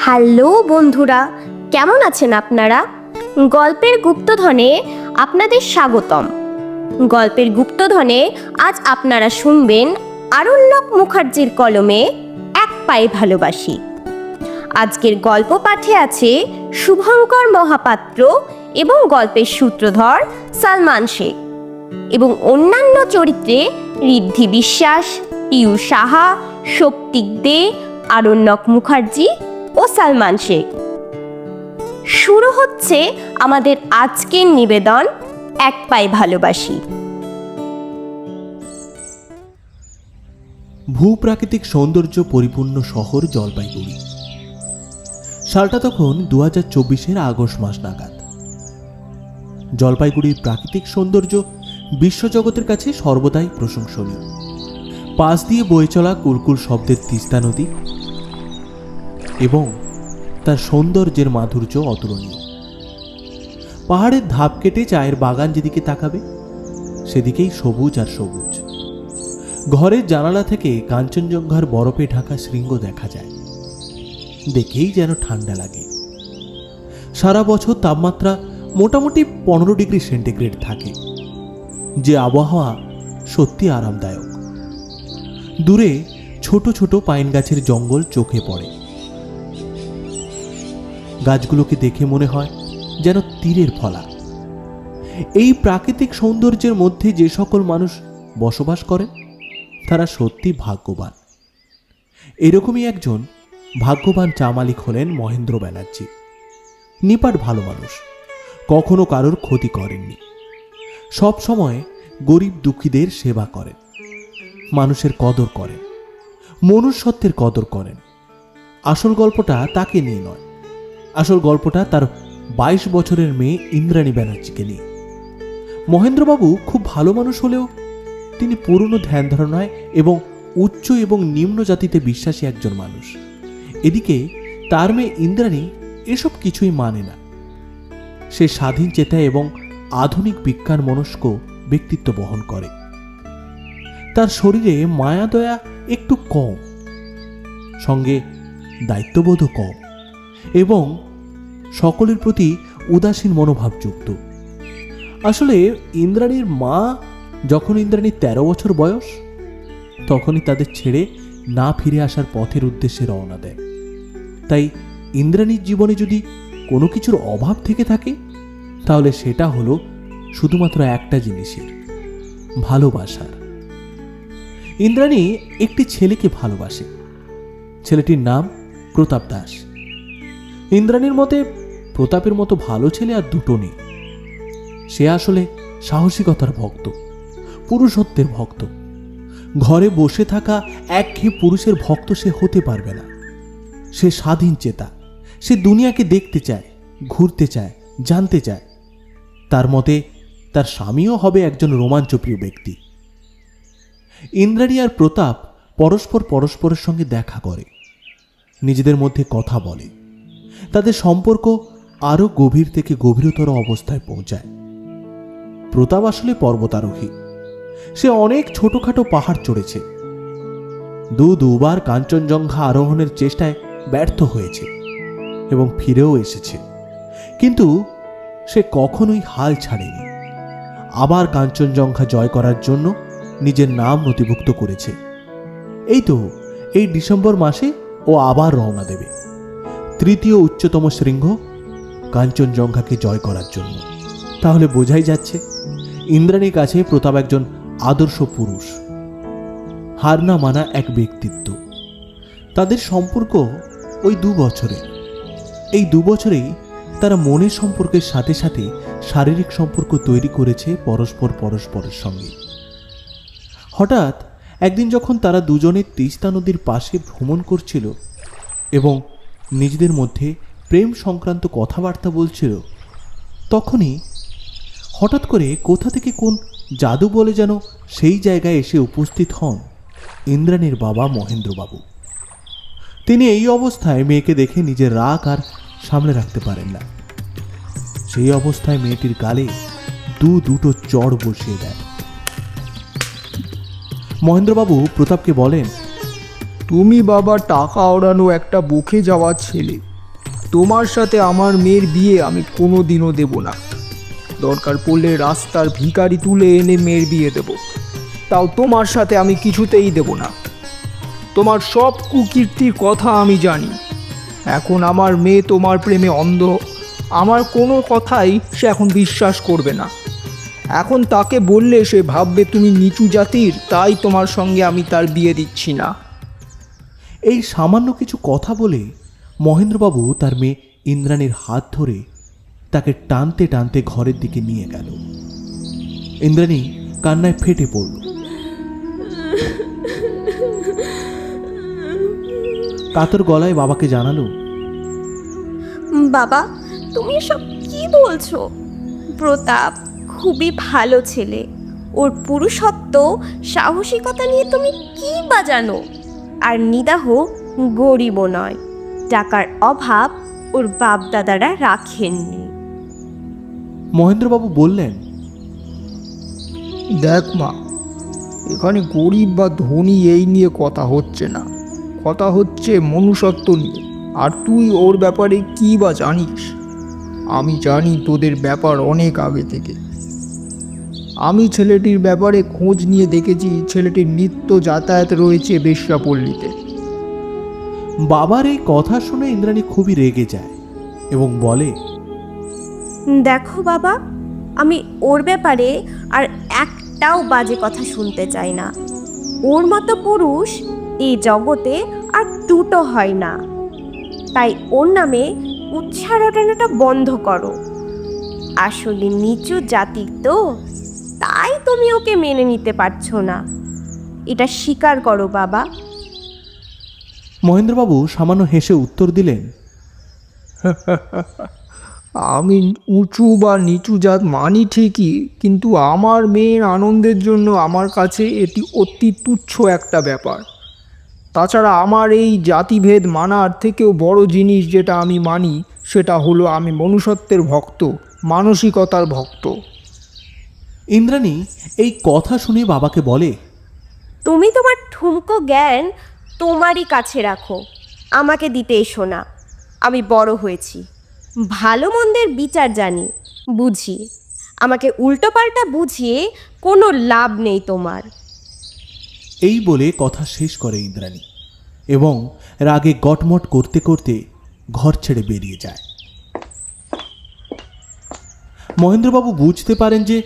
Hello বন্ধুরা, কেমন আছেন আপনারা? গল্পের গুপ্তধনে আপনাদের স্বাগতম। গল্পের গুপ্তধনে আজ আপনারা শুনবেন আরণ্যক মুখার্জির কলমে এক পায়ে ভালোবাসি। আজকের গল্প পাঠে আছে শুভঙ্কর মহাপাত্র এবং গল্পের সূত্রধর সালমান শেখ এবং অন্যান্য চরিত্রে ঋদ্ধি বিশ্বাস, পিউ সাহা, শক্তিক দে, আরণ্যক মুখার্জি ও সালমান শেখ। শুরু হচ্ছে আমাদের আজকের নিবেদন এক পায়ে ভালোবাসি। ভূপ্রাকৃতিক সৌন্দর্য পরিপূর্ণ শহর জলপাইগুড়ি। সালটা তখন 2024-এর আগস্ট মাস নাগাদ। জলপাইগুড়ির প্রাকৃতিক সৌন্দর্য বিশ্বজগতের কাছে সর্বদাই প্রশংসনীয়। পাশ দিয়ে বয়ে চলা কুলকুল শব্দের তিস্তা নদী এবং তার সৌন্দর্যের মাধুর্য অতুলনীয়। পাহাড়ের ধাপ কেটে চায়ের বাগান যেদিকে তাকাবে সেদিকেই সবুজ আর সবুজ। ঘরের জানালা থেকে কাঞ্চনজঙ্ঘার বরফে ঢাকা শৃঙ্গ দেখা যায়, দেখেই যেন ঠান্ডা লাগে। সারা বছর তাপমাত্রা মোটামুটি 15 ডিগ্রি সেন্টিগ্রেড থাকে, যে আবহাওয়া সত্যি আরামদায়ক। দূরে ছোট ছোট পাইন গাছের জঙ্গল চোখে পড়ে। গাছগুলোকে দেখে মনে হয় যেন তীরের ফলা। এই প্রাকৃতিক সৌন্দর্যের মধ্যে যে সকল মানুষ বসবাস করেন তারা সত্যি ভাগ্যবান। এরকমই একজন ভাগ্যবান চা মালিক হলেন মহেন্দ্র ব্যানার্জি। নিপাট ভালো মানুষ, কখনো কারোর ক্ষতি করেননি। সব সময় গরিব দুঃখীদের সেবা করেন, মানুষের কদর করেন, মনুষ্যত্বের কদর করেন। আসল গল্পটা তাকে নিয়ে নয়, আসল গল্পটা তার 22 বছরের মেয়ে ইন্দ্রাণী ব্যানার্জিকে নিয়ে। মহেন্দ্রবাবু খুব ভালো মানুষ হলেও তিনি পুরনো ধ্যান ধারণায় এবং উচ্চ এবং নিম্ন জাতিতে বিশ্বাসী একজন মানুষ। এদিকে তার মেয়ে ইন্দ্রাণী এসব কিছুই মানে না। সে স্বাধীন চেতা এবং আধুনিক বিজ্ঞান মনস্ক ব্যক্তিত্ব বহন করে। তার শরীরে মায়া দয়া একটু কম, সঙ্গে দায়িত্ববোধও কম এবং সকলের প্রতি উদাসীন মনোভাবযুক্ত। আসলে ইন্দ্রাণীর মা যখন ইন্দ্রাণীর 13 বছর বয়স, তখনই তাদের ছেড়ে না ফিরে আসার পথের উদ্দেশ্যে রওনা দেয়। তাই ইন্দ্রাণীর জীবনে যদি কোনো কিছুর অভাব থেকে থাকে তাহলে সেটা হলো শুধুমাত্র একটা জিনিসের, ভালোবাসার। ইন্দ্রাণী একটি ছেলেকে ভালোবাসে। ছেলেটির নাম প্রতাপ দাস। ইন্দ্রাণীর মতে প্রতাপের মতো ভালো ছেলে আর দুটো নেই। সে আসলে সাহসিকতার ভক্ত, পুরুষত্বের ভক্ত। ঘরে বসে থাকা একঘেয়ে পুরুষের ভক্ত সে হতে পারবে না। সে স্বাধীন চেতা, সে দুনিয়াকে দেখতে চায়, ঘুরতে চায়, জানতে চায়। তার মতে তার স্বামীও হবে একজন রোমাঞ্চপ্রিয় ব্যক্তি। ইন্দ্রাণী আর প্রতাপ পরস্পরের সঙ্গে দেখা করে, নিজেদের মধ্যে কথা বলে। তাদের সম্পর্ক আরো গভীর থেকে গভীরতর অবস্থায় পৌঁছায়। প্রতাপ আসলে পর্বতারোহী। সে অনেক ছোটখাটো পাহাড় চড়েছে, দুবার কাঞ্চনজঙ্ঘা আরোহণের চেষ্টায় ব্যর্থ হয়েছে এবং ফিরেও এসেছে। কিন্তু সে কখনোই হাল ছাড়েনি। আবার কাঞ্চনজঙ্ঘা জয় করার জন্য নিজের নাম নথিভুক্ত করেছে। এই ডিসেম্বর মাসে ও আবার রওনা দেবে তৃতীয় উচ্চতম শৃঙ্গ কাঞ্চনজঙ্ঘাকে জয় করার জন্য। তাহলে বোঝাই যাচ্ছে ইন্দ্রাণীর কাছে প্রতাপ একজন আদর্শ পুরুষ, হার না মানা এক ব্যক্তিত্ব। তাদের সম্পর্ক ওই 2 বছরে। এই 2 বছরেই তারা মনের সম্পর্কের সাথে সাথে শারীরিক সম্পর্ক তৈরি করেছে পরস্পরের সঙ্গে। হঠাৎ একদিন যখন তারা দুজনে তিস্তা নদীর পাশে ভ্রমণ করছিল এবং নিজেদের মধ্যে প্রেম সংক্রান্ত কথাবার্তা বলছিল, তখনই হঠাৎ করে কোথা থেকে কোন জাদু বলে যেন সেই জায়গায় এসে উপস্থিত হন ইন্দ্রাণীর বাবা মহেন্দ্রবাবু। তিনি এই অবস্থায় মেয়েকে দেখে নিজের রাগ আর সামলে রাখতে পারেন না। সেই অবস্থায় মেয়েটির গালে দুটো চড় বসিয়ে দেয়। মহেন্দ্রবাবু প্রতাপকে বলেন, তুমি বাবা টাকা ওড়ানো একটা বুকে যাওয়া ছেলে, তোমার সাথে আমার মেয়ের বিয়ে আমি কোনো দিনও দেব না। দরকার পড়লে রাস্তার ভিখারি তুলে এনে মেয়ের বিয়ে দেব, তাও তোমার সাথে আমি কিছুতেই দেব না। তোমার সব কুকীর্তির কথা আমি জানি। এখন আমার মেয়ে তোমার প্রেমে অন্ধ। আমার কোনো কথাই সে এখন বিশ্বাস করবে না। এখন তাকে বললে সে ভাববে তুমি নিচু জাতির, তাই তোমার সঙ্গে আমি তার বিয়ে দিচ্ছি না। এই সামান্য কিছু কথা বলে মহেন্দ্রবাবু তার মেয়ে ইন্দ্রাণীর হাত ধরে তাকে টানতে টানতে ঘরের দিকে নিয়ে গেল। ইন্দ্রাণী কান্নায় ফেটে পড়ল। কাতর গলায় বাবাকে জানালো, বাবা, তুমি এসব কি বলছো? প্রতাপ খুবই ভালো ছেলে, ওর পুরুষত্ব সাহসিকতা নিয়ে তুমি কি বা জানো? আর নিদাহ গরিবও নয়, টাকার অভাব ওর বাপ দাদারা রাখেননি। মহেন্দ্রবাবু বললেন, দেখ মা, এখানে গরিব বা ধনী এই নিয়ে কথা হচ্ছে না, কথা হচ্ছে মনুষ্যত্ব নিয়ে। আর তুই ওর ব্যাপারে কি বা জানিস? আমি জানি তোদের ব্যাপার অনেক আগে থেকে। আমি ছেলেটির ব্যাপারে খোঁজ নিয়ে দেখেছি, ছেলেটির নিত্য যাতায়াত রয়েছে বেশ্যাপল্লীতে। বাবার এই কথা শুনে ইন্দ্রাণী খুবই রেগে যায় এবং বলে, দেখো বাবা, আমি ওর ব্যাপারে আর একটাও বাজে কথা শুনতে চাই না। ওর মতো পুরুষ এই জগতে আর দুটো হয় না। তাই ওর নামে উচ্ছ্বাস রটানোটা বন্ধ করো। আসলে নিচু জাতির তো, তাই তুমি ওকে মেনে নিতে পারছো না। এটা স্বীকার করো বাবা। মহেন্দ্রবাবু সামান্য হেসে উত্তর দিলেন, আমি উঁচু বা নিচু জাত মানি ঠিকই, কিন্তু আমার মেয়ের আনন্দের জন্য আমার কাছে এটি অতি তুচ্ছ একটা ব্যাপার। তাছাড়া আমার এই জাতিভেদ মানার থেকেও বড় জিনিস যেটা আমি মানি, সেটা হলো আমি মনুষ্যত্বের ভক্ত, মানসিকতার ভক্ত। ইন্দ্রাণী এই কথা শুনে বাবাকে বলে, তুমি তোমার ঠুমকো জ্ঞান তোমারই কাছে রাখো, আমাকে দিতে এসো না। আমি বড় হয়েছি, ভালো মন্দের বিচার জানি, বুঝি। আমাকে উল্টোপাল্টা বুঝিয়ে কোনো লাভ নেই তোমার। এই বলে কথা শেষ করে ইন্দ্রাণী এবং রাগে গটমট করতে করতে ঘর ছেড়ে বেরিয়ে যায়। মহেন্দ্রবাবু বুঝতে পারেন যে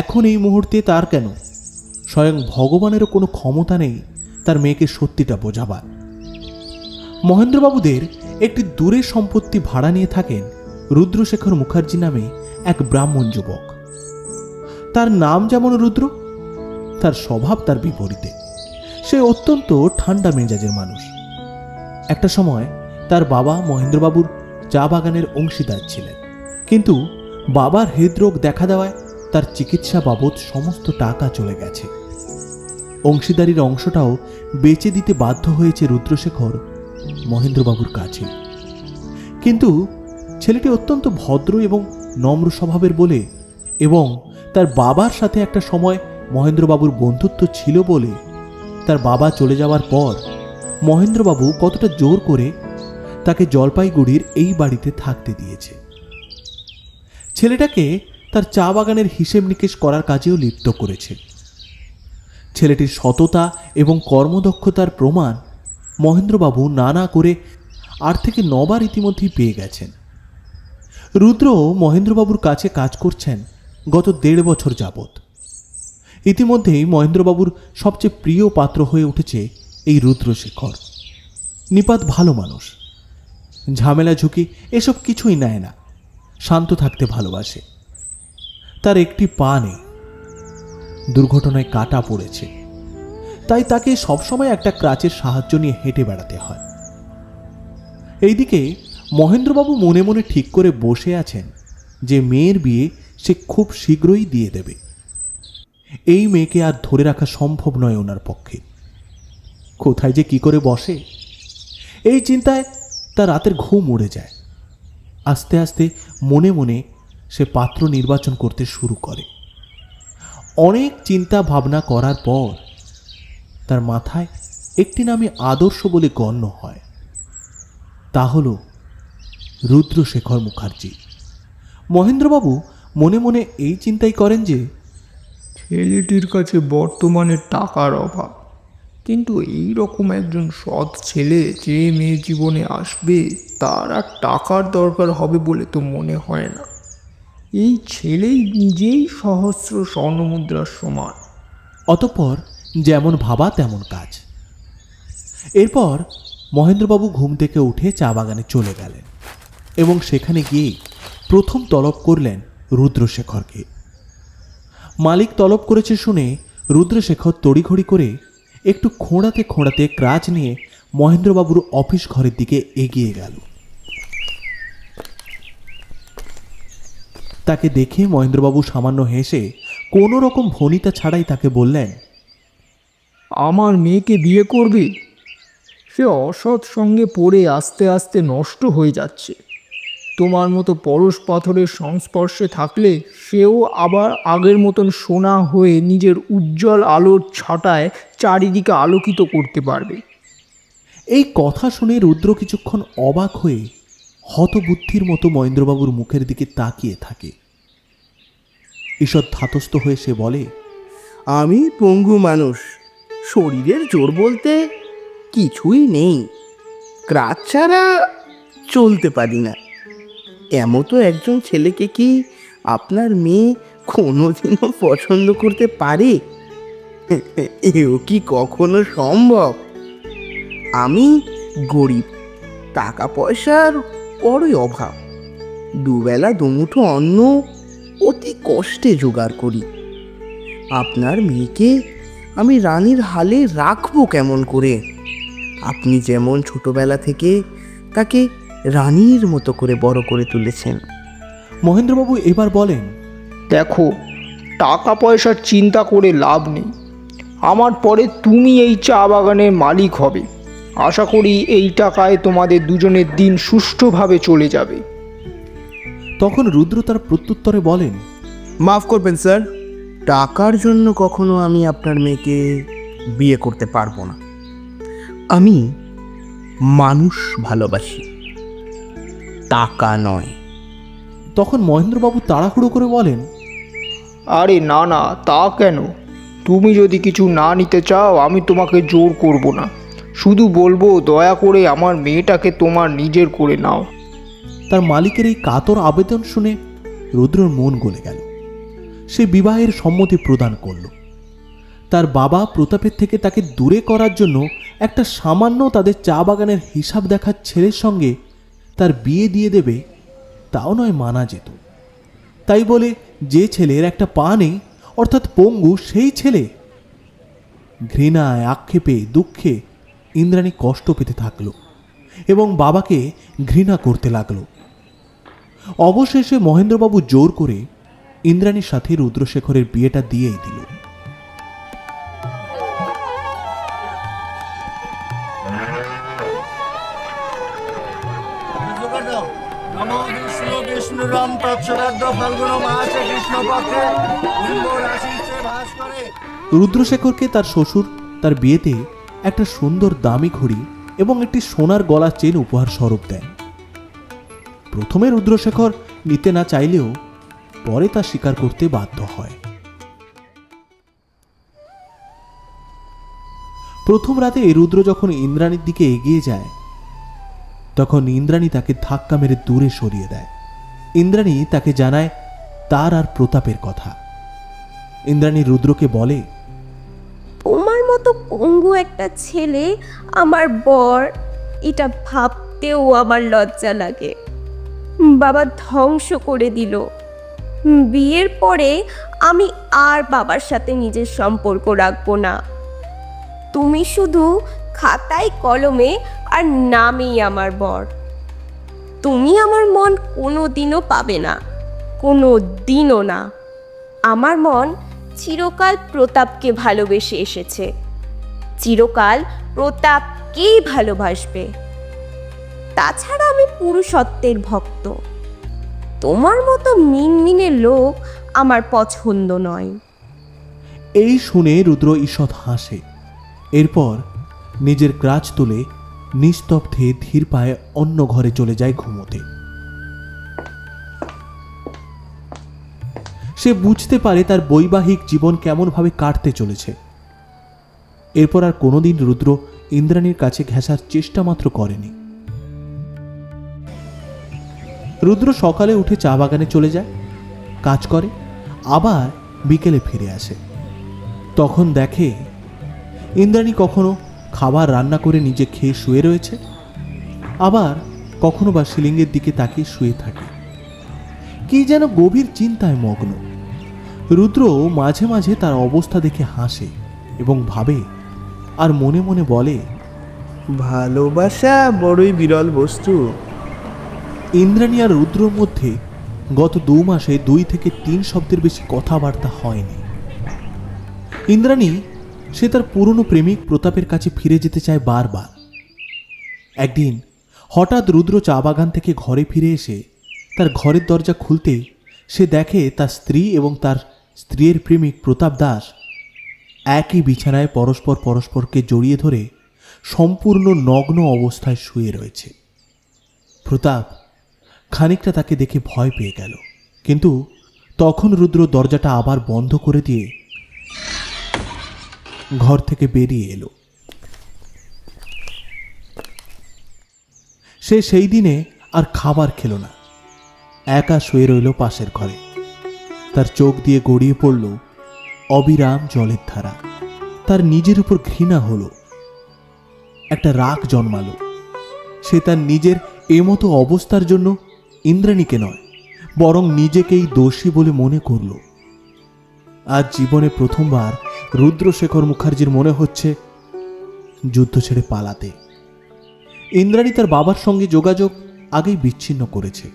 এখন এই মুহূর্তে তার কেন, স্বয়ং ভগবানেরও কোনো ক্ষমতা নেই তার মেয়েকে সত্যিটা বোঝাবার। মহেন্দ্রবাবুদের একটি দূরের সম্পত্তি ভাড়া নিয়ে থাকেন রুদ্রশেখর মুখার্জি নামে এক ব্রাহ্মণ যুবক। তার নাম যেমন রুদ্র, তার স্বভাব তার বিপরীতে। সে অত্যন্ত ঠান্ডা মেজাজের মানুষ। একটা সময় তার বাবা মহেন্দ্রবাবুর চা বাগানের অংশীদার ছিলেন, কিন্তু বাবার হৃদরোগ দেখা দেওয়ায় তার চিকিৎসা বাবদ সমস্ত টাকা চলে গেছে। অংশীদারির অংশটাও বেচে দিতে বাধ্য হয়েছে রুদ্রশেখর মহেন্দ্রবাবুর কাছে। কিন্তু ছেলেটি অত্যন্ত ভদ্র এবং নম্র স্বভাবের বলে এবং তার বাবার সাথে একটা সময় মহেন্দ্রবাবুর বন্ধুত্ব ছিল বলে তার বাবা চলে যাওয়ার পর মহেন্দ্রবাবু কতটা জোর করে তাকে জলপাইগুড়ির এই বাড়িতে থাকতে দিয়েছে। ছেলেটাকে তার চা বাগানের হিসেব নিকেশ করার কাজেও লিপ্ত করেছে। ছেলেটির সততা এবং কর্মদক্ষতার প্রমাণ মহেন্দ্রবাবু নানা করে 8 থেকে 9 বার ইতিমধ্যেই পেয়ে গেছেন। রুদ্র মহেন্দ্রবাবুর কাছে কাজ করছেন গত 1.5 বছর যাবৎ। ইতিমধ্যেই মহেন্দ্রবাবুর সবচেয়ে প্রিয় পাত্র হয়ে উঠেছে এই রুদ্রশেখর। নিপাত ভালো মানুষ, ঝামেলা ঝুঁকি এসব কিছুই নেয় না, শান্ত থাকতে ভালোবাসে। তার একটি পা নেই, দুর্ঘটনায় কাটা পড়েছে, তাই তাকে সবসময় একটা ক্রাচের সাহায্য নিয়ে হেঁটে বেড়াতে হয়। এইদিকে মহেন্দ্রবাবু মনে মনে ঠিক করে বসে আছেন যে মেয়ের বিয়ে সে খুব শীঘ্রই দিয়ে দেবে। এই মেয়েকে আর ধরে রাখা সম্ভব নয় ওনার পক্ষে। কোথায় যে কি করে বসে, এই চিন্তায় তার রাতের ঘুম উড়ে যায়। আস্তে আস্তে মনে মনে সে পাত্র নির্বাচন করতে শুরু করে। অনেক চিন্তা ভাবনা করার পর তার মাথায় একটি নামই আদর্শ বলে গণ্য হয়, তা হল রুদ্রশেখর মুখার্জি। মহেন্দ্রবাবু মনে মনে এই চিন্তাই করেন যে ছেলেটির কাছে বর্তমানে টাকার অভাব, কিন্তু এই রকম একজন সৎ ছেলে যে মেয়ে জীবনে আসবে তার আর টাকার দরকার হবে বলে তো মনে হয় না। এই ছেলেই নিজেই সহস্র স্বর্ণমুদ্রার সমান। অতঃপর যেমন ভাবা তেমন কাজ। এরপর মহেন্দ্রবাবু ঘুম থেকে উঠে চা বাগানে চলে গেলেন এবং সেখানে গিয়ে প্রথম তলব করলেন রুদ্রশেখরকে। মালিক তলব করেছে শুনে রুদ্রশেখর তড়িঘড়ি করে একটু খোঁড়াতে খোঁড়াতে ক্রাচ নিয়ে মহেন্দ্রবাবুর অফিস ঘরের দিকে এগিয়ে গেল। তাকে দেখে মহেন্দ্রবাবু সামান্য হেসে কোনো রকম ভনিতা ছাড়াই তাকে বললেন, আমার মেয়েকে বিয়ে করবে? সে অসৎ সঙ্গে পড়ে আস্তে আস্তে নষ্ট হয়ে যাচ্ছে। তোমার মতো পরশ পাথরের সংস্পর্শে থাকলে সেও আবার আগের মতন সোনা হয়ে নিজের উজ্জ্বল আলোর ছাটায় চারিদিকে আলোকিত করতে পারবে। এই কথা শুনে রুদ্র কিছুক্ষণ অবাক হয়ে হতবুদ্ধির মতো মহেন্দ্রবাবুর মুখের দিকে তাকিয়ে থাকে। ঈষৎ ধাতস্থ হয়ে সে বলে, আমি পঙ্গু মানুষ, শরীরের জোর বলতে কিছুই নেই, ক্রাচ ছাড়া চলতে পারি না। এমতো একজন ছেলেকে কি আপনার মেয়ে কোনোদিনও পছন্দ করতে পারে? এও কি কখনো সম্ভব? আমি গরিব, টাকা পয়সার বড়ই অভাব, দুবেলা দুমুঠো অন্ন অতি কষ্টে জোগাড় করি। আপনার মেয়েকে আমি রানীর হালে রাখবো কেমন করে? আপনি যেমন ছোটবেলা থেকে তাকে রানীর মতো করে বড় করে তুলেছেন। মহেন্দ্রবাবু এবার বলেন, দেখো, টাকা পয়সার চিন্তা করে লাভ নেই। আমার পরে তুমি এই চা বাগানের মালিক হবে। আশা করি এই টাকায় তোমাদের দুজনের দিন সুষ্ঠুভাবে চলে যাবে। তখন রুদ্র তার প্রত্যুত্তরে বলেন, মাফ করবেন স্যার, টাকার জন্য কখনো আমি আপনার মেয়েকে বিয়ে করতে পারবো না। আমি মানুষ ভালোবাসি, টাকা নয়। তখন মহেন্দ্রবাবু তাড়াহুড়ো করে বলেন, আরে না না, তা কেন? তুমি যদি কিছু না নিতে চাও আমি তোমাকে জোর করব না, শুধু বলবো দয়া করে আমার মেয়েটাকে তোমার নিজের করে নাও। তার মালিকের এই কাতর আবেদন শুনে রুদ্রর মন গলে গেল। সে বিবাহের সম্মতি প্রদান করল। তার বাবা প্রতাপের থেকে তাকে দূরে করার জন্য একটা সামান্য তাদের চা বাগানের হিসাব দেখার ছেলের সঙ্গে তার বিয়ে দিয়ে দেবে, তাও নয় মানা যেত। তাই বলে যে ছেলের একটা পা নেই, অর্থাৎ পঙ্গু, সেই ছেলে। ঘৃণায়, আক্ষেপে, দুঃখে ইন্দ্রাণী কষ্ট পেতে থাকলো এবং বাবাকে ঘৃণা করতে লাগলো। অবশেষে মহেন্দ্রবাবু জোর করে ইন্দ্রাণীর সাথে রুদ্রশেখরের বিয়েটা দিয়েই দিল। রুদ্রশেখরকে তার শ্বশুর তার বিয়েতে একটা সুন্দর দামি ঘড়ি এবং একটি সোনার গলার চেন উপহার স্বরূপ দেন। প্রথমে রুদ্রশেখর নিতে না চাইলেও পরে তা স্বীকার করতে বাধ্য হয়। প্রথম রাতে রুদ্র যখন ইন্দ্রাণীর দিকে এগিয়ে যায়, তখন ইন্দ্রাণী তাকে ধাক্কা মেরে দূরে সরিয়ে দেয়। ইন্দ্রাণী তাকে জানায় তার আর প্রতাপের কথা। ইন্দ্রাণী রুদ্রকে বলে, তোমার মতো পঙ্গু একটা ছেলে আমার বর, এটা ভাবতেও আমার লজ্জা লাগে। বাবা ধ্বংস করে দিল। বিয়ের পরে আমি আর বাবার সাথে নিজের সম্পর্ক রাখবো না। তুমি শুধু খাতায় কলমে আর নামেই আমার বর। তুমি আমার মন কোনো দিনও পাবে না, কোনো দিনও না। আমার মন চিরকাল প্রতাপকে ভালোবেসে এসেছে, চিরকাল প্রতাপকেই ভালোবাসবে। তাছাড়া আমি পুরুষত্বের ভক্ত। তোমার মতো মিনমিনে লোক আমার পছন্দ নয়। এই শুনে রুদ্র ঈষৎ হাসে। এরপর নিজের ক্রাচ তুলে নিস্তব্ধে ধীর পায়ে অন্য ঘরে চলে যায় ঘুমোতে। সে বুঝতে পারে তার বৈবাহিক জীবন কেমনভাবে কাটতে চলেছে। এরপর আর কোনোদিন রুদ্র ইন্দ্রাণীর কাছে ঘেঁষার চেষ্টা মাত্র করেনি। রুদ্র সকালে উঠে চা বাগানে চলে যায়, কাজ করে, আবার বিকেলে ফিরে আসে। তখন দেখে ইন্দ্রাণী কখনো খাবার রান্না করে নিজে খেয়ে শুয়ে রয়েছে, আবার কখনো বা শিলিঙ্গের দিকে তাকিয়ে শুয়ে থাকে। কি যেন গভীর চিন্তায় মগ্ন। রুদ্র মাঝে মাঝে তার অবস্থা দেখে হাসে এবং ভাবে, আর মনে মনে বলে, ভালোবাসা বড়ই বিরল বস্তু। ইন্দ্রাণী আর রুদ্রর মধ্যে গত 2 মাসে 2 থেকে 3 শব্দের বেশি কথাবার্তা হয়নি। ইন্দ্রাণী সে তার পুরনো প্রেমিক প্রতাপের কাছে ফিরে যেতে চায় বারবার। একদিন হঠাৎ রুদ্র চা বাগান থেকে ঘরে ফিরে এসে তার ঘরের দরজা খুলতেই সে দেখে তার স্ত্রী এবং তার স্ত্রীর প্রেমিক প্রতাপ দাস একই বিছানায় পরস্পর পরস্পরকে জড়িয়ে ধরে সম্পূর্ণ নগ্ন অবস্থায় শুয়ে রয়েছে। প্রতাপ খানিকটা তাকে দেখে ভয় পেয়ে গেল, কিন্তু তখন রুদ্র দরজাটা আবার বন্ধ করে দিয়ে ঘর থেকে বেরিয়ে এলো। সে সেই দিনে আর খাবার খেল না, একা শুয়ে রইল পাশের ঘরে। তার চোখ দিয়ে গড়িয়ে পড়ল অবিরাম জলের ধারা। তার নিজের উপর ঘৃণা হলো, একটা রাগ জন্মালো। সে তার নিজের এমতো অবস্থার জন্য ইন্দ্রাণীকে নয়, বরং নিজেকেই দোষী বলে মনে করল। আজ জীবনে প্রথমবার রুদ্রশেখর মুখার্জির মনে হচ্ছে যুদ্ধ ছেড়ে পালাতে। ইন্দ্রাণী তার বাবার সঙ্গে যোগাযোগ আগেই বিচ্ছিন্ন করেছে।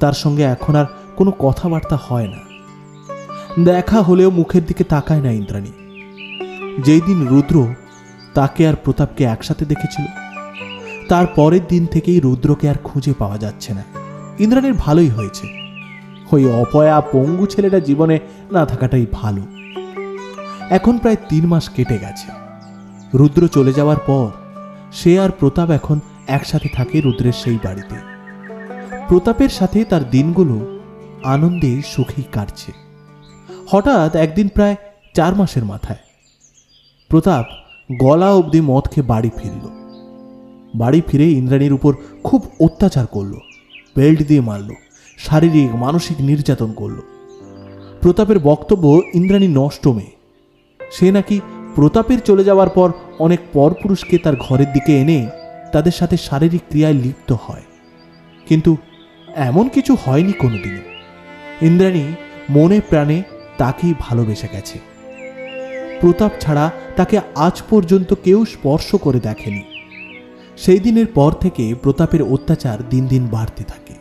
তার সঙ্গে এখন আর কোনো কথাবার্তা হয় না, দেখা হলেও মুখের দিকে তাকায় না ইন্দ্রাণী। যেই দিন রুদ্র তাকে আর প্রতাপকে একসাথে দেখেছিল, তার পরের দিন থেকেই রুদ্রকে আর খুঁজে পাওয়া যাচ্ছে না। ইন্দ্রাণীর ভালোই হয়েছে, ওই অপয়া পঙ্গু ছেলেটা জীবনে না থাকাটাই ভালো। এখন প্রায় 3 মাস কেটে গেছে। রুদ্র চলে যাওয়ার পর সে আর প্রতাপ এখন একসাথে থাকে রুদ্রের সেই বাড়িতে। প্রতাপের সাথে তার দিনগুলো আনন্দে সুখেই কাটছে। হঠাৎ একদিন প্রায় 4 মাসের মাথায় প্রতাপ গলা অবধি মদ খেয়ে বাড়ি ফিরল। বাড়ি ফিরে ইন্দ্রাণীর উপর খুব অত্যাচার করলো, বেল্ট দিয়ে মারল, শারীরিক মানসিক নির্যাতন করল। প্রতাপের বক্তব্য ইন্দ্রাণী নষ্ট মেয়ে। সে নাকি প্রতাপের চলে যাওয়ার পর অনেক পরপুরুষকে তার ঘরের দিকে এনে তাদের সাথে শারীরিক ক্রিয়ায় লিপ্ত হয়, কিন্তু এমন কিছু হয়নি কোনোদিনও। ইন্দ্রাণী মনে প্রাণে তাকেই ভালোবেসে গেছে। প্রতাপ ছাড়া তাকে আজ পর্যন্ত কেউ স্পর্শ করে দেখেনি। সেই দিনের পর থেকে প্রতাপের অত্যাচার দিন দিন বাড়তে থাকে।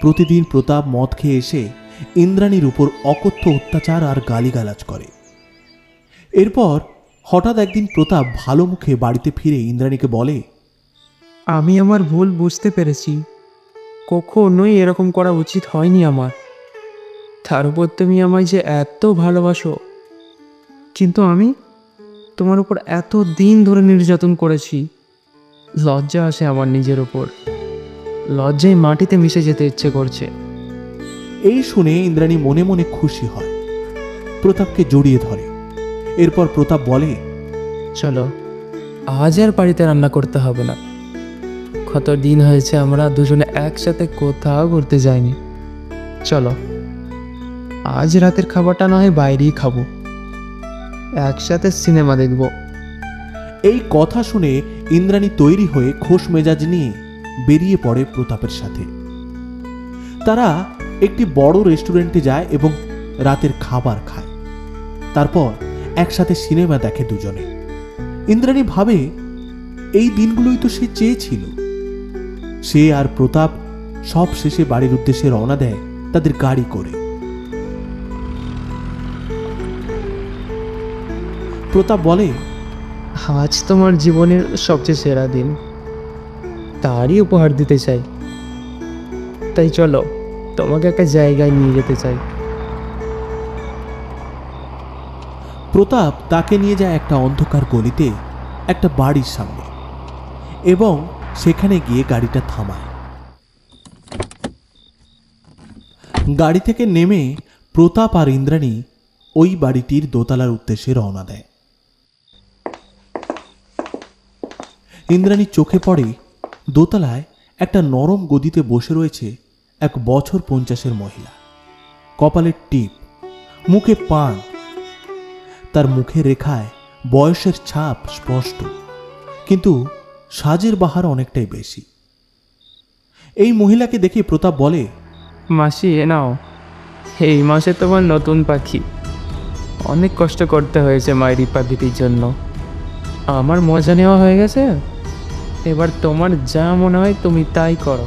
প্রতিদিন প্রতাপ মদ খেয়ে এসে ইন্দ্রাণীর উপর অকথ্য অত্যাচার আর গালিগালাজ করে। এরপর হঠাৎ একদিন প্রতাপ ভালো মুখে বাড়িতে ফিরে ইন্দ্রাণীকে বলে, আমি আমার ভুল বুঝতে পেরেছি, কখনোই এরকম করা উচিত হয়নি আমার। তার উপর তুমি আমায় যে এত ভালোবাসো, কিন্তু আমি তোমার উপর এত দিন ধরে নির্যাতন করেছি। লজ্জা আসে আমার নিজের উপর, লজ্জায় মাটিতে মিশে যেতে ইচ্ছে করছে। এই শুনে ইন্দ্রাণী মনে মনে খুশি হয়, প্রতাপকে জড়িয়ে ধরে। এরপর প্রতাপ বলে, চলো আজ আর বাড়িতে রান্না করতে হবে না। কত দিন হয়েছে আমরা দুজনে একসাথে কোথাও ঘুরতে যাইনি। চলো আজ রাতের খাবারটা না হয় বাইরেই খাবো, একসাথে সিনেমা দেখব। এই কথা শুনে ইন্দ্রাণী তৈরি হয়ে খোশ মেজাজ নিয়ে বেরিয়ে পড়ে প্রতাপের সাথে। তারা একটি বড় রেস্টুরেন্টে যায় এবং রাতের খাবার খায়। তারপর একসাথে সিনেমা দেখে দুজনে। ইন্দ্রাণী ভাবে, এই দিনগুলোই তো সে চেয়েছিল। সে আর প্রতাপ সব শেষে বাড়ির উদ্দেশ্যে রওনা দেয় তাদের গাড়ি করে। প্রতাপ বলে, আজ তোমার জীবনের সবচেয়ে সেরা দিন, তারই উপহার দিতে চাই। তাই চলো তোমাকে একটা জায়গায় নিয়ে যেতে চাই। প্রতাপ তাকে নিয়ে যায় একটা অন্ধকার গলিতে, একটা বাড়ির সামনে, এবং সেখানে গিয়ে গাড়িটা থামায়। গাড়ি থেকে নেমে প্রতাপ আর ইন্দ্রাণী ওই বাড়িটির দোতলার উদ্দেশ্যে রওনা দেয়। ইন্দ্রাণীর চোখে পড়ে দোতলায় একটা নরম গদিতে বসে রয়েছে এক বছর 50-এর মহিলা। কপালের টিপ, মুখে পান, তার মুখের রেখায় বয়সের ছাপ স্পষ্ট, কিন্তু সাজের বাহার অনেকটাই বেশি। এই মহিলাকে দেখে প্রতাপ বলে, মাসি এ নাও, এই মাসে তোমার নতুন পাখি। অনেক কষ্ট করতে হয়েছে মায়ের রিপাবলিকের জন্য। আমার মজা নেওয়া হয়ে গেছে, এবার তোমার যা মনে হয় তুমি তাই করো।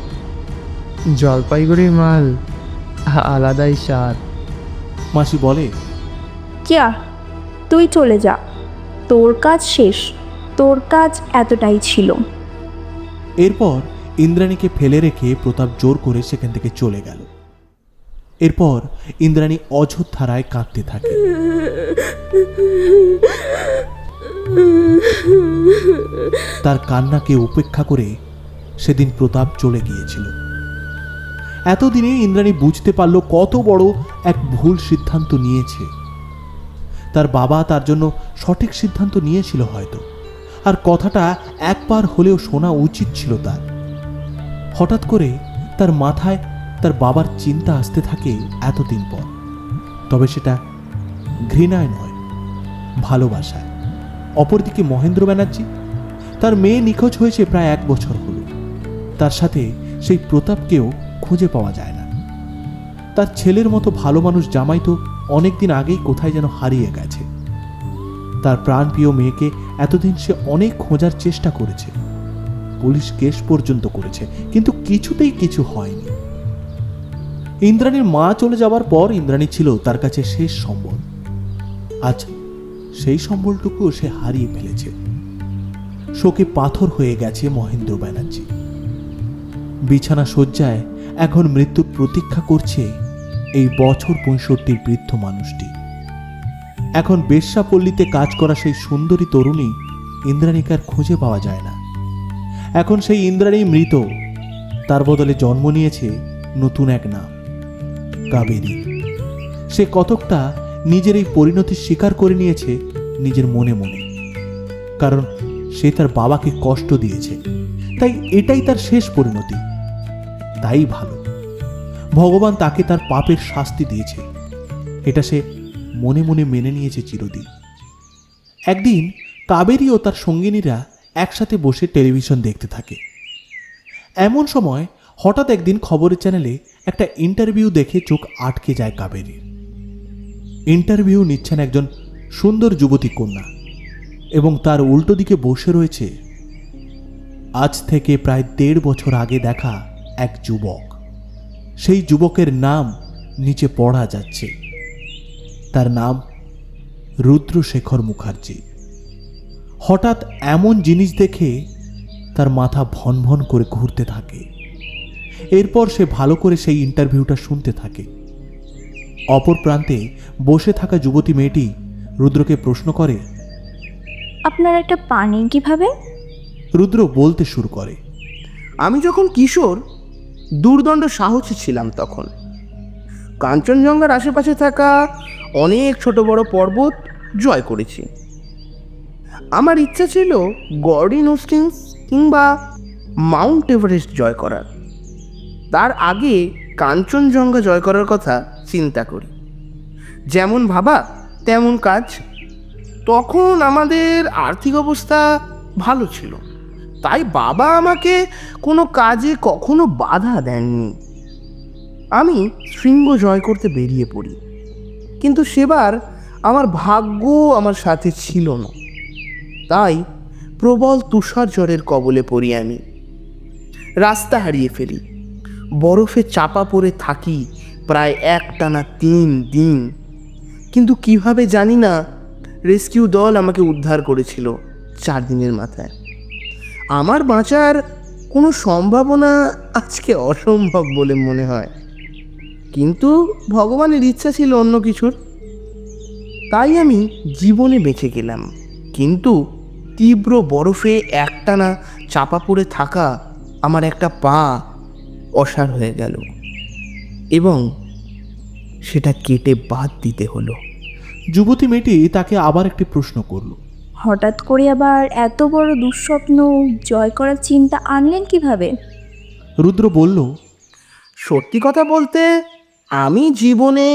জলপাইগুড়ির মাল আলাদাই স্বাদ। মাসি বলে, কিয়া তুই চলে যা, তোর কাজ শেষ, তোর কাজ এতটাই ছিল। এরপর ইন্দ্রাণীকে ফেলে রেখে প্রতাপ জোর করে সেখান থেকে চলে গেল। এরপর ইন্দ্রাণী অঝোরধারায় কাঁদতে থাকে। তার কান্নাকে উপেক্ষা করে সেদিন প্রতাপ চলে গিয়েছিল। এতদিনে ইন্দ্রাণী বুঝতে পারল কত বড় এক ভুল সিদ্ধান্ত নিয়েছে। তার বাবা তার জন্য সঠিক সিদ্ধান্ত নিয়েছিল হয়তো, আর কথাটা একবার হলেও শোনা উচিত ছিল তার। হঠাৎ করে তার মাথায় তার বাবার চিন্তা আসতে থাকে এতদিন পর, তবে সেটা ঘৃণায় নয়, ভালোবাসায়। অপরদিকে মহেন্দ্র ব্যানার্জি, তার মেয়ে নিখোঁজ হয়েছে প্রায় 1 বছর হলো। তার সাথে সেই প্রতাপকেও খুঁজে পাওয়া যায় না। তার ছেলের মতো ভালো মানুষ জামাই তো অনেকদিন আগেই কোথায় যেন হারিয়ে গেছে। তার প্রাণপ্রিয় মেয়েকে এতদিন সে অনেক খোঁজার চেষ্টা করেছে, পুলিশ কেস পর্যন্ত করেছে, কিন্তু কিছুতেই কিছু হয়নি। ইন্দ্রাণীর মা চলে যাওয়ার পর ইন্দ্রাণী ছিল তার কাছে শেষ সম্বল। আজ সেই সম্বলটুকু সে হারিয়ে ফেলেছে। শোকে পাথর হয়ে গেছে মহেন্দ্র ব্যানার্জি। বিছানা শয্যায় এখন মৃত্যুর প্রতীক্ষা করছে এই বছর 65 বৃদ্ধ মানুষটি। এখন বেশ্যাপল্লীতে কাজ করা সেই সুন্দরী তরুণী ইন্দ্রাণীকে আর খুঁজে পাওয়া যায় না। এখন সেই ইন্দ্রাণী মৃত, তার বদলে জন্ম নিয়েছে নতুন এক নাম, কাবেরী। সে কতকটা নিজের এই পরিণতি স্বীকার করে নিয়েছে নিজের মনে মনে, কারণ সে তার বাবাকে কষ্ট দিয়েছে, তাই এটাই তার শেষ পরিণতি। তাই ভালো, ভগবান তাকে তার পাপের শাস্তি দিয়েছে, এটা সে মনে মনে মেনে নিয়েছে চিরদিন। একদিন কাবেরী ও তার সঙ্গিনীরা একসাথে বসে টেলিভিশন দেখতে থাকে। এমন সময় হঠাৎ একদিন খবরের চ্যানেলে একটা ইন্টারভিউ দেখে চোখ আটকে যায় কাবেরীর। ইন্টারভিউ নিচ্ছেন একজন সুন্দর যুবতী কন্যা, এবং তার উল্টো দিকে বসে রয়েছে আজ থেকে প্রায় 1.5 বছর আগে দেখা এক যুবক। সেই যুবকের নাম নিচে পড়া যাচ্ছে, তার নাম রুদ্রশেখর মুখার্জি। হঠাৎ এমন জিনিস দেখে তার মাথা ভন ভন করে ঘুরতে থাকে। এরপর সে ভালো করে সেই ইন্টারভিউটা শুনতে থাকে। অপর প্রান্তে বসে থাকা যুবতী মেয়েটি রুদ্রকে প্রশ্ন করে, আপনার একটা পানি কিভাবে? রুদ্র বলতে শুরু করে, আমি যখন কিশোর দুর্দণ্ড সাহসী ছিলাম, তখন কাঞ্চনজঙ্ঘার আশেপাশে থাকা অনেক ছোট বড় পর্বত জয় করেছি। আমার ইচ্ছা ছিল গর্ডিন হোস্টিংস কিংবা মাউন্ট এভারেস্ট জয় করার। তার আগে কাঞ্চনজঙ্ঘা জয় করার কথা চিন্তা করি। যেমন ভাবা তেমন কাজ। তখন আমাদের আর্থিক অবস্থা ভালো ছিল, তাই বাবা আমাকে কোনো কাজে কখনো বাধা দেননি। আমি শৃঙ্গ জয় করতে বেরিয়ে পড়ি, কিন্তু সেবার আমার ভাগ্য আমার সাথে ছিল না। তাই প্রবল তুষার ঝড়ের কবলে পড়ি আমি। রাস্তা হারিয়ে ফেলি, বরফে চাপা পড়ে থাকি প্রায় একটানা 3 দিন। কিন্তু কিভাবে জানি না, রেস্কিউ দল আমাকে উদ্ধার করেছিল 4 দিনের মাথায়। আমার বাঁচার কোনো সম্ভাবনা আজকে অসম্ভব বলে মনে হয়, কিন্তু ভগবানের ইচ্ছা ছিল অন্য কিছুর। তাই আমি জীবনে বেঁচে গেলাম, কিন্তু তীব্র বরফে একটানা চাপা পড়ে থাকা আমার একটা পা অসাড় হয়ে গেল, এবং সেটা কেটে বাদ দিতে হলো। যুবতী মেয়েটি তাকে আবার একটি প্রশ্ন করল। হঠাৎ করে আবার এত বড় দুঃস্বপ্ন জয় করার চিন্তা আনলেন কিভাবে? রুদ্র বলল, সত্যি কথা বলতে আমি জীবনে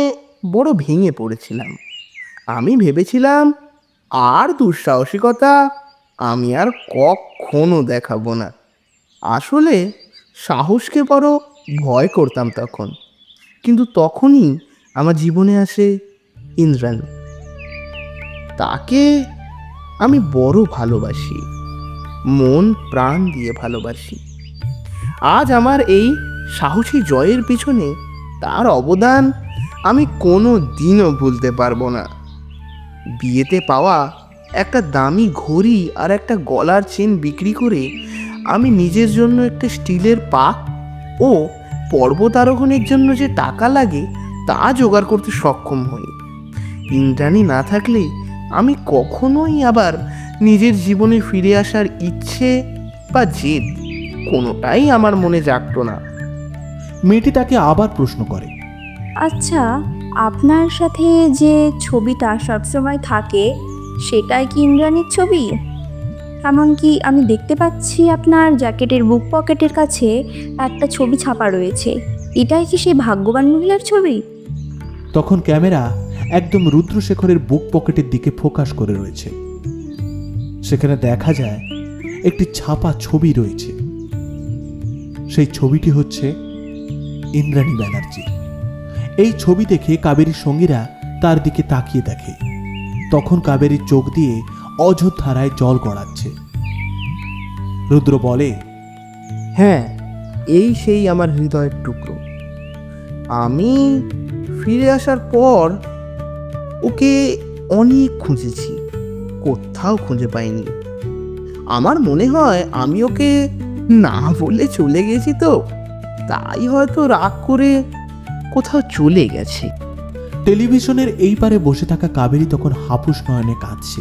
বড় ভেঙে পড়েছিলাম। আমি ভেবেছিলাম আর দুঃসাহসিকতা আমি আর কখনো দেখাবো না। আসলে সাহসকে বড় ভয় করতাম তখন। কিন্তু তখনই আমার জীবনে আসে ইন্দ্রাণী। তাকে আমি বড় ভালোবাসি, মন প্রাণ দিয়ে ভালোবাসি। আজ আমার এই সাহসী জয়ের পিছনে তার অবদান আমি কোনো দিনও ভুলতে পারবো না। বিয়েতে পাওয়া একটা দামি ঘড়ি আর একটা গলার চেন বিক্রি করে আমি নিজের জন্য একটা স্টিলের পাক ও পর্বত আরোহণের জন্য যে টাকা লাগে তা জোগাড় করতে সক্ষম হই। ইন্দ্রাণী না থাকলে আমি কখনোই আবার নিজের জীবনে ফিরে আসার ইচ্ছে বা জেদ কোনোটাই আমার মনে জাগতো না। মেয়েটি তাকে আবার প্রশ্ন করে, আচ্ছা, আপনার সাথে যে ছবিটা সবসময় থাকে সেটাই কি ইন্দ্রাণীর ছবি? এমনকি আমি দেখতে পাচ্ছি আপনার জ্যাকেটের বুক পকেটের কাছে একটা ছবি ছাপা রয়েছে। এটাই কি সেই ভাগ্যবান মহিলার ছবি? তখন ক্যামেরা একদম রুদ্রশেখরের বুক পকেটের দিকে ফোকাস করে রয়েছে। সেখানে দেখা যায় একটি ছাপা ছবি রয়েছে। সেই ছবিটি হচ্ছে ইন্দ্রাণী ব্যানার্জি। এই ছবি দেখে কাবেরীর সঙ্গীরা তার দিকে তাকিয়ে দেখে। তখন কাবেরীর চোখ দিয়ে অঝোরধারায় জল গড়াচ্ছে। রুদ্র বলে, হ্যাঁ, এই সেই আমার হৃদয়ের টুকরো। আমি ফিরে আসার পর ওকে অনেক খুঁজেছি, কোথাও খুঁজে পাইনি। আমার মনে হয় আমি ওকে না বলে চলে গেছি, তো তাই হয়তো রাগ করে কোথাও চলে গেছে। টেলিভিশনের এই পারে বসে থাকা কাবেরী তখন হাপুস নয়নে কাঁদছে।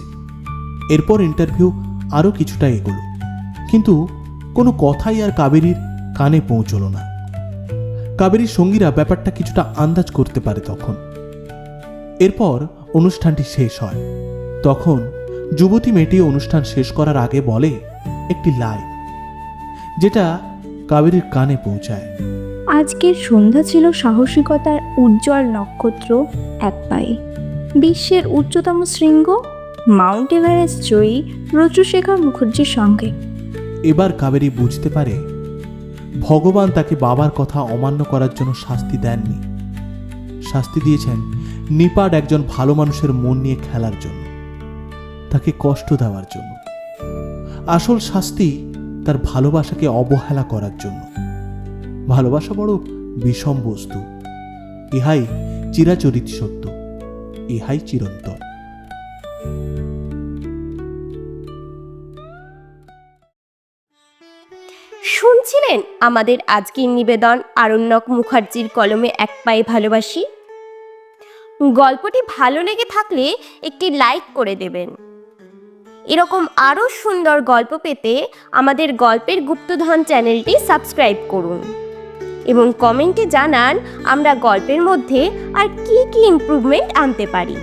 এরপর ইন্টারভিউ আরও কিছুটা এগোলো, কিন্তু কোনো কথাই আর কাবেরীর কানে পৌঁছল না। কাবেরীর সঙ্গীরা ব্যাপারটা কিছুটা আন্দাজ করতে পারে তখন। এরপর অনুষ্ঠানটি শেষ হয়। তখন যুবতী মেয়েটি অনুষ্ঠান শেষ করার আগে বলে একটি লাইন, যেটা কাবেরীর কানে পৌঁছায়। আজকের সন্ধ্যা ছিল সাহসিকতার উজ্জ্বল নক্ষত্র এক পায়ে। বিশ্বের উচ্চতম শৃঙ্গ মাউন্ট এভারেস্ট জয়ী রুদ্রশেখর মুখার্জির সঙ্গে। এবার কাবেরী বুঝতে পারে ভগবান তাকে বাবার কথা অমান্য করার জন্য শাস্তি দেননি, শাস্তি দিয়েছেন নিপাট একজন ভালো মানুষের মন নিয়ে খেলার জন্য, তাকে কষ্ট দেওয়ার জন্য। আসল শাস্তি তার ভালোবাসাকে অবহেলা করার জন্য। ভালোবাসা বড় বিষম বস্তু, ইহাই চিরাচরিত সত্য, ইহাই চিরন্তন। শুনছিলেন আমাদের আজকের নিবেদন আরণ্যক মুখার্জির কলমে এক পায়ে ভালোবাসি। গল্পটি ভালো লেগে থাকলে একটি লাইক করে দেবেন। এরকম আরও সুন্দর গল্প পেতে আমাদের গল্পের গুপ্তধন চ্যানেলটি সাবস্ক্রাইব করুন এবং কমেন্টে জানান আমরা গল্পের মধ্যে আর কি কি ইমপ্রুভমেন্ট আনতে পারি।